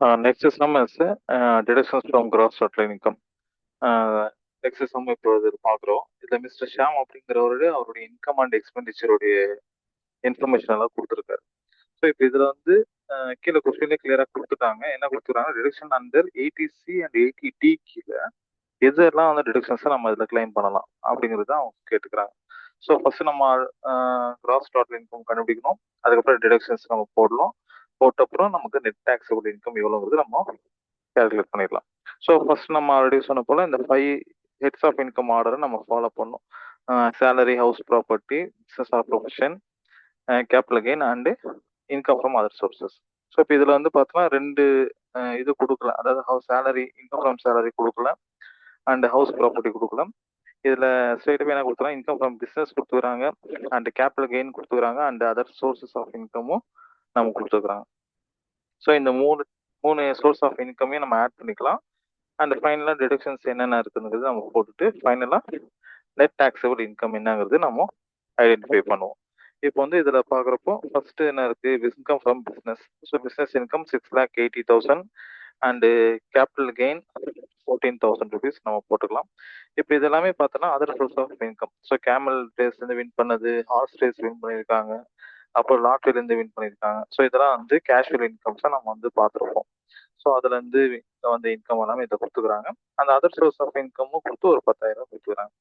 Next sum is deductions from gross total income. Next sum இப்போ இது பார்க்குறோம். இதில் மிஸ்டர் ஷாம் அப்படிங்கிறவருடைய அவருடைய இன்கம் அண்ட் எக்ஸ்பெண்டிச்சருடைய இன்ஃபர்மேஷன் எல்லாம் கொடுத்துருக்காரு. ஸோ இப்போ இதில் வந்து கீழே கொஸ்டினே கிளியராக கொடுத்துட்டாங்க. என்ன கொடுத்துருக்காங்க, deduction under 80C and 80D கீழே எதெல்லாம் வந்து டிடக்ஷன்ஸை நம்ம இதில் கிளைம் பண்ணலாம் அப்படிங்கிறது தான் அவங்க கேட்டுக்கிறாங்க. ஸோ ஃபர்ஸ்ட் நம்ம கிராஸ் டோட்டல் இன்கம் கண்டுபிடிக்கணும். அதுக்கப்புறம் டிடக்ஷன்ஸ் நம்ம போடணும். போட்டப்புறம் நமக்கு நெட் டேக்ஸபிள் இன்கம் எவ்வளோங்கிறது நம்ம கால்குலேட் பண்ணிடலாம். ஸோ ஃபர்ஸ்ட் நம்ம ஆல்ரெடி சொன்ன போல இந்த 5 ஹெட்ஸ் ஆஃப் இன்கம் ஆர்டரை நம்ம ஃபாலோ பண்ணணும். Salary, house property, business or profession, capital gain and income from other sources. So இப்போ இதில் வந்து பார்த்தோன்னா 2 இது கொடுக்கல, அதாவது சேலரி, இன்கம் ஃப்ரம் சேலரி கொடுக்கல அண்ட் ஹவுஸ் ப்ராப்பர்ட்டி கொடுக்கல. இதில் ஸ்ட்ரெயிட்டாகவே என்ன கொடுத்துறாங்க, இன்கம் ஃப்ரம் பிஸ்னஸ் கொடுத்துக்கிறாங்க அண்ட் கேபிட்டல் கெயின் கொடுத்துக்கிறாங்க அண்ட் அதர் சோர்சஸ் ஆஃப் இன்கமும் நம்ம கொடுத்துருக்குறாங்க. ஸோ இந்த மூணு சோர்ஸ் ஆஃப் இன்கமையும் நம்ம ஆட் பண்ணிக்கலாம். அண்ட் ஃபைனலாக டிடக்ஷன்ஸ் என்னென்ன இருக்குங்கிறது நம்ம போட்டுட்டு ஃபைனலாக நெட் டேக்ஸபிள் இன்கம் என்னங்கிறது நம்ம ஐடென்டிஃபை பண்ணுவோம். இப்போ வந்து இதில் பார்க்குறப்போ ஃபர்ஸ்ட் என்ன இருக்கு, income from business. So business income 6,80,000 and capital gain 14,000 rupees நம்ம போட்டுக்கலாம். இப்போ இது எல்லாமே பார்த்தோன்னா other source of income. So camel ரேஸ்லேருந்து வின் பண்ணது, ஹார்ஸ் ரேஸ் வின் பண்ணியிருக்காங்க, அப்புறம் லாட்ரிலேருந்து வின் பண்ணியிருக்காங்க. ஸோ இதெல்லாம் வந்து கேஷுவல் இன்கம்ஸாக நம்ம வந்து பார்த்துருப்போம். ஸோ அதுலேருந்து வந்து இன்கம் எல்லாமே இதை கொடுத்துக்கிறாங்க. அந்த அதர் சோர்ஸ் ஆஃப் இன்கமும் கொடுத்து ஒரு 10,000 கொடுத்துக்கிறாங்க.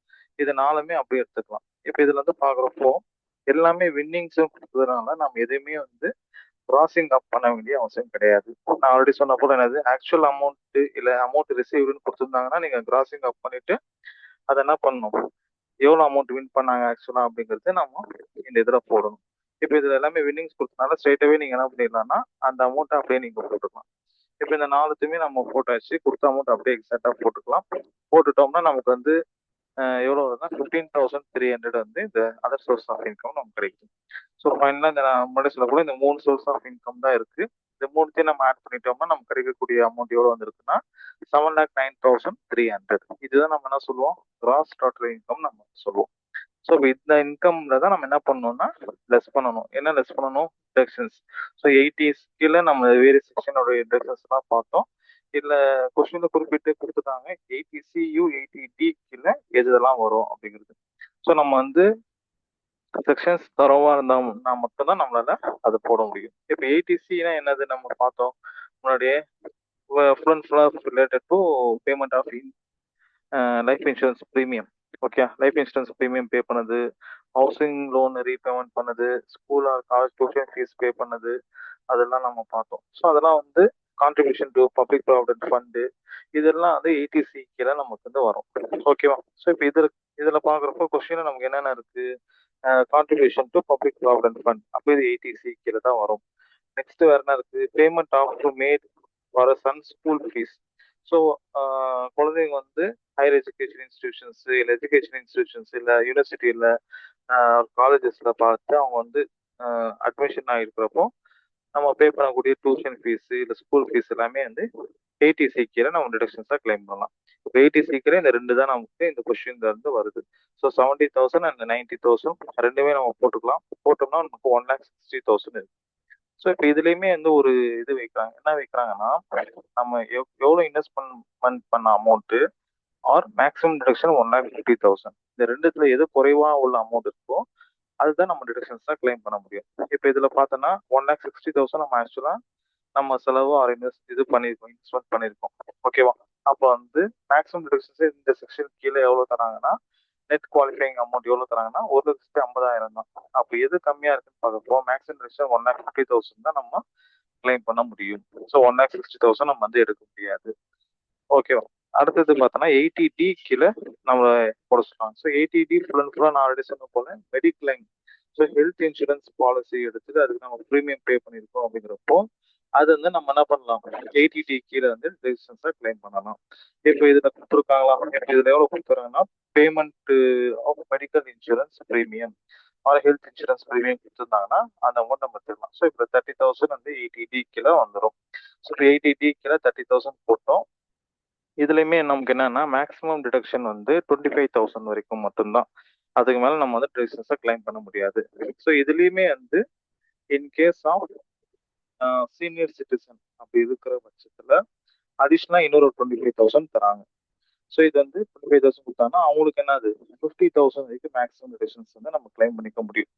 இது நாலுமே அப்படியே எடுத்துக்கலாம். இப்போ இதில் வந்து பார்க்குறப்போ எல்லாமே வின்னிங்ஸும் கொடுத்ததுனால நம்ம எதையுமே வந்து கிராசிங் அப் பண்ண வேண்டிய அவசியம் கிடையாது. நான் ஆல்ரெடி சொன்ன போல என்னது, ஆக்சுவல் அமௌண்ட் இல்லை அமௌண்ட் ரிசீவ்டுன்னு கொடுத்துருந்தாங்கன்னா நீங்கள் கிராசிங் அப் பண்ணிட்டு அதை என்ன பண்ணணும், எவ்வளோ அமௌண்ட் வின் பண்ணாங்க ஆக்சுவலாக அப்படிங்கிறது நம்ம இந்த இதில் போடணும். இப்போ இதில் எல்லாமே வின்னிங்ஸ் கொடுத்தனால ஸ்ட்ரைட்டாகவே நீங்கள் என்ன பண்ணிடலாம்னா அந்த அமௌண்ட்டை அப்படியே நீங்கள் போட்டுக்கலாம். இப்போ இந்த நாலுத்துமே நம்ம போட்டாச்சு, கொடுத்த அமௌண்ட் அப்படியே எக்ஸாக்டாக போட்டுக்கலாம். போட்டுட்டோம்னா நமக்கு வந்து எவ்வளோ வருதுன்னா 15,300 வந்து இந்த அதர் சோர்ஸ் ஆஃப் இன்கம் நமக்கு கிடைக்கும். ஸோ ஃபைனலாக இந்த நான் முன்னாடி சொல்லக்கூட இந்த 3 சோர்ஸ் ஆஃப் இன்கம் தான் இருக்கு. இந்த மூணுத்தையும் நம்ம ஆட் பண்ணிட்டோம்னா நமக்கு கிடைக்கக்கூடிய அமௌண்ட் எவ்வளோ வந்திருக்குன்னா 7,09,300. இதுதான் நம்ம என்ன சொல்லுவோம், கிராஸ் டோட்டல் இன்கம் நம்ம சொல்லுவோம். ஸோ இந்த இன்கம்ல தான் நம்ம என்ன பண்ணணும்னா லெஸ் பண்ணணும். என்ன லெஸ் பண்ணணும், டிடக்ஷன்ஸ். ஸோ 80 கீழே நம்ம வேரியஸ் செக்ஷனோட டிடக்ஷன்ஸ் எல்லாம் பார்த்தோம். இதுல கொஸ்டின்ல குறிப்பிட்டு கொடுத்துட்டாங்க 80CU 80D கீழே எதெல்லாம் வரும் அப்படிங்கிறது. ஸோ நம்ம வந்து செக்ஷன்ஸ் தரவா இருந்தா மட்டும்தான் நம்மளால அதை போட முடியும். இப்போ 80Cனா என்னது நம்ம பார்த்தோம் முன்னாடியே, ஃபுல் அண்ட் ஃபுல்லாக related to payment of life insurance premium. Okay, life insurance premium pay பண்ணது, ஹவுசிங் லோன் ரீபேமெண்ட் பண்ணது, school or college tuition fees pay பண்ணது, அதெல்லாம் நம்ம பார்த்தோம். ஸோ அதெல்லாம் வந்து contribution to public provident fund, இதெல்லாம் வந்து 80C கீழே நமக்கு வந்து வரும். ஓகேவா? ஸோ இப்போ இதில் பார்க்குறப்போ கொஸ்டின் நமக்கு என்னென்ன இருக்கு, contribution to public provident fund, அப்போ இது 80C கீழே தான் வரும். நெக்ஸ்ட் வேற என்ன இருக்கு, payment of to made for son school fees. So குழந்தைங்க வந்து ஹையர் எஜுகேஷன் இன்ஸ்டிடியூஷன்ஸ் இல்லை எஜுகேஷன் இன்ஸ்டிடியூஷன்ஸ் இல்லை யூனிவர்சிட்டியில் காலேஜஸில் பார்த்து அவங்க வந்து அட்மிஷன் ஆகிருக்கிறப்போ நம்ம பே பண்ணக்கூடிய டியூஷன் ஃபீஸ் இல்லை ஸ்கூல் ஃபீஸ் எல்லாமே வந்து 80C கீழே நம்ம டிடக்ஷன்ஸாக கிளைம் பண்ணலாம். இப்போ 80C கீழே இந்த ரெண்டு தான் நமக்கு இந்த கொஸ்டின்ல இருந்து வருது. ஸோ 70,000 அண்ட் 90,000 ரெண்டுமே நம்ம போட்டுக்கலாம். போட்டோம்னா நமக்கு 1,60,000 இருக்கு. ஸோ இப்போ இதுலேயுமே வந்து ஒரு இது வைக்கிறாங்க, என்ன வைக்கிறாங்கன்னா நம்ம எவ்வளோ இன்வெஸ்ட்மெண்ட் பண்ண அமௌண்ட்டு ஆர் மேக்ஸிமம் டிடக்ஷன் 1,50,000, இந்த ரெண்டுத்துல எது குறைவாக உள்ள அமௌண்ட் இருக்கோ அதுதான் நம்ம டிடக்ஷன்ஸ் தான் கிளைம் பண்ண முடியும். இப்போ இதில் பார்த்தோன்னா 1,60,000 நம்ம ஆக்சுவலாக நம்ம செலவு ஆர் இது பண்ணியிருக்கோம், இன்வெஸ்ட்மெண்ட் பண்ணியிருக்கோம். ஓகேவா? அப்போ வந்து மேக்ஸிமம் டிடக்ஷன்ஸ் இந்த செக்ஷன் கீழே எவ்வளோ தராங்கன்னா, நெட் குவாலிஃபைங் அமௌண்ட் எவ்வளோ தராங்கன்னா 1,50,000 தான். அப்போ எது கம்மியாக இருக்குன்னு பார்க்குறப்போ மேக்ஸிமம் டிடக்ஷன் 1,50,000 தான் நம்ம கிளைம் பண்ண முடியும். ஸோ 1,60,000 நம்ம வந்து எடுக்க முடியாது. ஓகேவா? அடுத்தது பார்த்தோன்னா 80D கீழே நம்ம போட சொல்லுவாங்க. ஸோ 80D ஃபுல் அண்ட் ஃபுல்லாக நான் ஆல்ரெடி சொன்ன போல mediclaim. So health insurance policy எடுத்துட்டு அதுக்கு நம்ம ப்ரீமியம் பே பண்ணியிருக்கோம் அப்படிங்கிறப்போ அது வந்து நம்ம என்ன பண்ணலாம், 80D கீழே வந்து ரெசிஸ்டன்ஸாக கிளைம் பண்ணலாம். இப்போ இதில் கொடுத்துருக்காங்களா, இதில் எவ்வளோ கொடுத்துருக்காங்கன்னா payment of medical insurance premium or health insurance premium கொடுத்துருந்தாங்கன்னா அந்த அமௌண்ட் நம்ம எடுத்துக்கலாம். ஸோ இப்போ 30,000 வந்து 80D கீழே வந்துடும். ஸோ 80D கீழே 30,000 போட்டோம். இதுலையுமே நமக்கு என்னன்னா மேக்ஸிமம் டிடக்ஷன் வந்து 25,000 வரைக்கும் மட்டும்தான். அதுக்கு மேலே நம்ம வந்து டிடக்ஷன்ஸை கிளைம் பண்ண முடியாது. ஸோ இதுலேயுமே வந்து in case of senior citizen அப்படி இருக்கிற பட்சத்துல அடிஷ்னலா இன்னொரு 25,000 தராங்க. ஸோ இது வந்து 25,000 கொடுத்தாங்கன்னா அவங்களுக்கு என்னது 50,000 வரைக்கும் மேக்ஸிமம் ரிடக்ஷன்ஸ் வந்து நம்ம கிளைம் பண்ணிக்க முடியும்.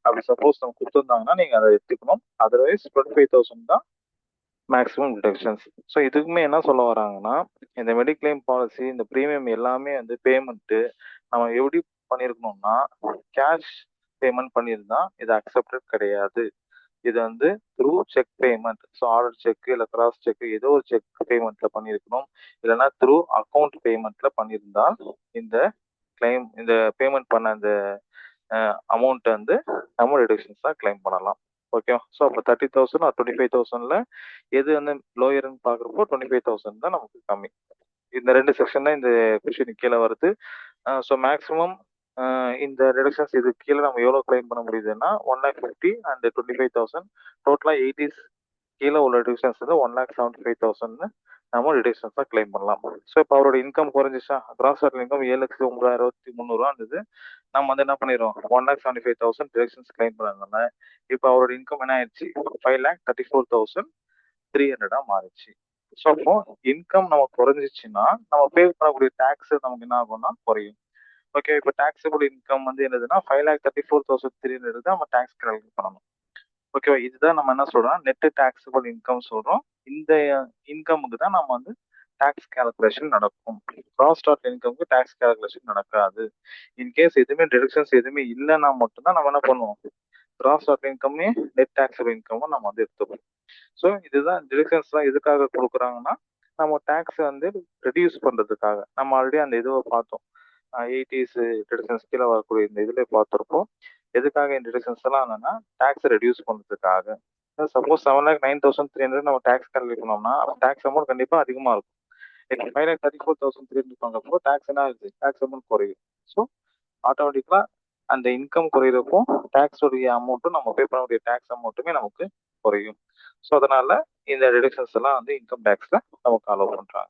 அப்படி சப்போஸ் நம்ம கொடுத்துருந்தாங்கன்னா நீங்க அதை எடுத்துக்கணும். அதர்வைஸ் 25,000 தான் மேக்ஸிமம் ரிடக்ஷன்ஸ். ஸோ இதுக்குமே என்ன சொல்ல வராங்கன்னா, இந்த மெடிக்ளைம் பாலிசி இந்த ப்ரீமியம் எல்லாமே வந்து பேமெண்ட்டு நம்ம எப்படி பண்ணியிருக்கணும்னா கேஷ் பேமெண்ட் பண்ணியிருந்தா இது அக்செப்டட் கிடையாது. இது வந்து through check payment. So order check இல்லை கிராஸ் செக் ஏதோ ஒரு செக் பேமெண்ட்ல பண்ணியிருக்கணும். இல்லைன்னா த்ரூ அக்கௌண்ட் பேமெண்ட்ல பண்ணியிருந்தால் இந்த கிளைம் இந்த பேமெண்ட் பண்ண அந்த அமௌண்ட் வந்து நம்ம ரிடக்ஷன்ஸ் தான் கிளைம் பண்ணலாம். ஓகே. ஸோ அப்போ 30,000 ஆர் 25,000ல எது வந்து லோயர்னு பார்க்குறப்போ 25,000 தான் நமக்கு கம்மி. இந்த ரெண்டு செக்ஷன் தான் இந்த கொஷினுக்கு கீழே வருது. ஸோ மேக்ஸிமம் இந்த ரிடக்ஷன்ஸ் இது கீழே நம்ம எவ்வளோ கிளைம் பண்ண முடியுதுன்னா 1,50,000 அண்ட் 25,000 டோட்டலாக 80s கீழே உள்ள ரிடக்ஷன்ஸ் வந்து 1,75,000 நம்ம ரிடக்ஷன்ஸ் தான் கிளைம் பண்ணலாம். ஸோ இப்போ அவரோட இன்கம் குறைஞ்சிச்சா கிராஸ் டோட்டல் இன்கம் 7,09,300 இருந்தது. நம்ம வந்து என்ன பண்ணிடுறோம் 1,75,000 டிடக்ஷன்ஸ் கிளைம் பண்ணதுனால இப்போ அவரோட இன்கம் என்ன ஆயிடுச்சு 5,34,300 மாறிடுச்சு. ஸோ அப்போ இன்கம் நம்ம குறைஞ்சிச்சுன்னா நம்ம பே பண்ணக்கூடிய டேக்ஸ் நமக்கு என்ன ஆகும்னா குறையும். ஓகே. இப்போ டாக்ஸபிள் இன்கம் வந்து என்னதுன்னா 5,34,300 நம்ம டேக்ஸ் கால்குலேட் பண்ணணும். ஓகேவா. இதுதான் நம்ம என்ன சொல்றோம் நெட் டாக்ஸபிள் இன்கம் சொல்றோம். இந்த இன்கமுக்கு தான் நம்ம வந்து டாக்ஸ் கால்குலேஷன் நடக்கும். கிராஸ் டோட்டல் இன்கமுக்கு டாக்ஸ் கால்குலேஷன் நடக்காது. இன்கேஸ் எதுவுமே டிடக்ஷன்ஸ் எதுவுமே இல்லைன்னா மட்டும்தான் நம்ம என்ன பண்ணுவோம் கிராஸ் டோட்டல் இன்கமே நெட் டாக்ஸபிள் இன்கமும் நம்ம வந்து எடுத்துப்போம். ஸோ இதுதான் டிடக்ஷன்ஸ்லாம் எதுக்காக கொடுக்குறாங்கன்னா நம்ம டேக்ஸ் வந்து ரெடியூஸ் பண்றதுக்காக. நம்ம ஆல்ரெடி அந்த இதுவை பார்த்தோம் 80s டிடக்ஷன்ஸ் கீழே வரக்கூடிய இந்த இதுல பார்த்துருப்போம். எதுக்காக இந்த டிடக்ஷன்ஸ் எல்லாம் என்னன்னா டேக்ஸ் ரெடியூஸ் பண்றதுக்காக. சப்போஸ் 7,09,300 நம்ம டேக்ஸ் கால்குலேட் பண்ணோம்னா டேக்ஸ் அமௌண்ட் கண்டிப்பா அதிகமா இருக்கும். 5,34,300 பண்றப்போ டேக்ஸ் என்ன ஆகுது டேக்ஸ் அமௌண்ட் குறையும். ஸோ ஆட்டோமேட்டிக்கா அந்த இன்கம் குறையிறப்போ டேக்ஸ் உடைய அமௌண்ட்டும் நம்ம பே பண்ணக்கூடிய டேக்ஸ் அமௌண்ட்டுமே நமக்கு குறையும். ஸோ அதனால இந்த டிடக்ஷன்ஸ் எல்லாம் வந்து இன்கம் டேக்ஸ்ல நமக்கு அலோவ் பண்றாங்க.